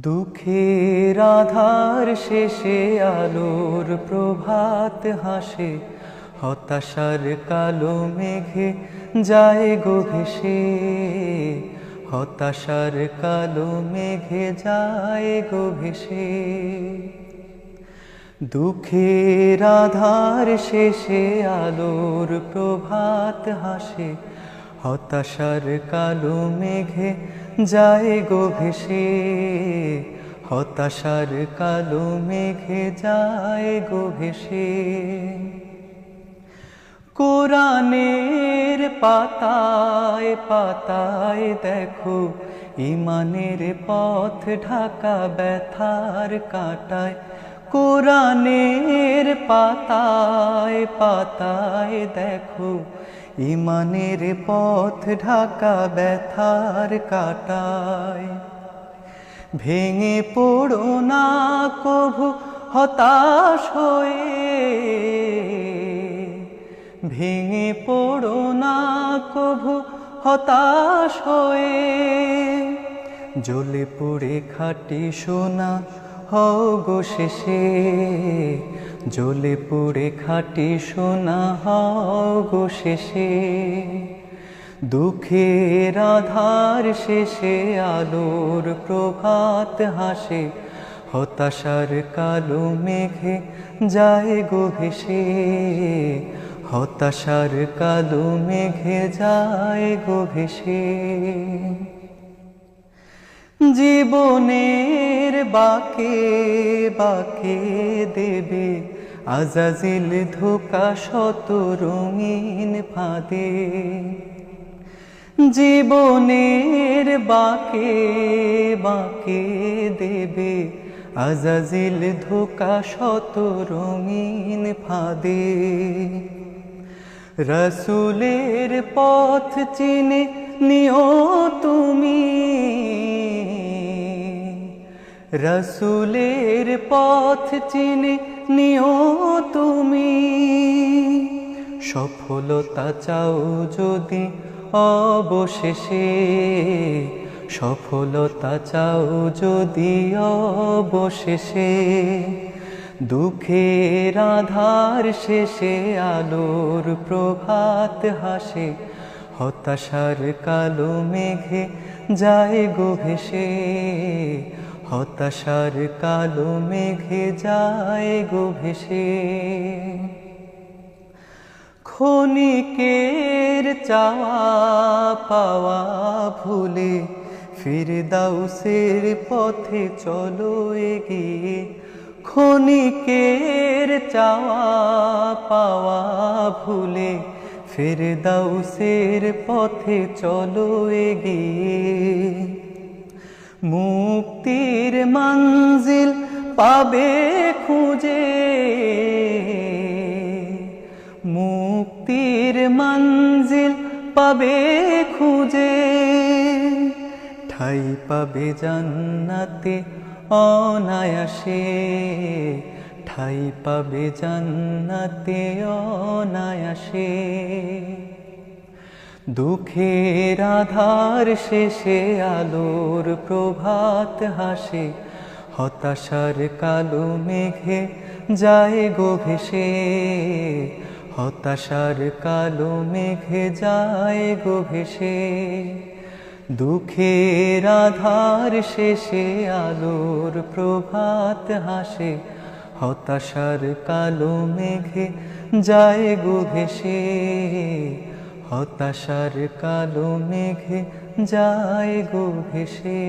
দুঃখের আধার শেষে আলোর প্রভাত হাসে, হতাশার কালো মেঘে যায় গো ভেসে, হতাশার কালো মেঘে যায় গো ভেসে। দুঃখের আধার শেষে আলোর প্রভাত হাসে, হতাশার কালো মেঘে যায় গো ভেসে, হতাশার কালো মেঘে যায় গো ভেসে। কোরআনের পাতায় পাতায় দেখো, ঈমানের পথ ঢাকা ব্যথার কাঁটায়। কোরআনের পাতায় পাতায় দেখো, ঈমানের পথ ঢাকা ব্যথার কাঁটায়। ভেঙে পড়ো না কভু হতাশ হয়ে, ভেঙে পড়ো না কভু হতাশ হয়ে। জ্বলে পুড়ে খাঁটি সোনা হও গো শেষে, জ্বলে পুড়ে খাঁটি সোনা হও গো শেষে। দুঃখের আধার শেষে আলোর প্রভাত হাসে, হতাশার কালো মেঘে যায় গো ভেসে, হতাশার কালো মেঘে যায় গো ভেসে। জীবনের বাঁকে বাঁকে দেবে আজাজিল ধোঁকা শত রঙিন ফাঁদে। জীবনের বাঁকে বাঁকে দেবে আজাজিল ধোঁকা শত রঙিন ফাঁদে। রসুলের পথ চিনে নিও তুমি, রসুলের পথ চিনে নিও তুমি। সফলতা চাও যদি অবশেষে, সফলতা চাও যদি অবশেষে। দুঃখের আধার শেষে আলোর প্রভাত হাসে, হতাশার কালো মেঘে যায় গো ভেসে, হতাশার কালো মেঘে যায় গো ভেসে। ক্ষণিকের চাওয়া পাওয়া ভুলে ফিরদাউসের পথে চলো এগিয়ে। ক্ষণিকের চাওয়া পাওয়া ভুলে ফিরদাউসের পথে চলো এগিয়ে। মুক্তির মঞ্জিল পাবে খুঁজে, মুক্তির মঞ্জিল পাবে খুঁজে। ঠাই পাবে জান্নাতে অনায়াসে, ঠাই পাবে জান্নাতে অনায়াসে। দুঃখের আধার শেষে আলোর প্রভাত হাসে, হতাশার কালো মেঘে যায় গো ভেসে, হতাশার কালো মেঘে যায় গো ভেসে। দুঃখের আধার শেষে আলোর প্রভাত হাসে, হতাশার কালো মেঘে যায় গো ভেসে, হতাশার কালো মেঘে যায় গো ভেসে।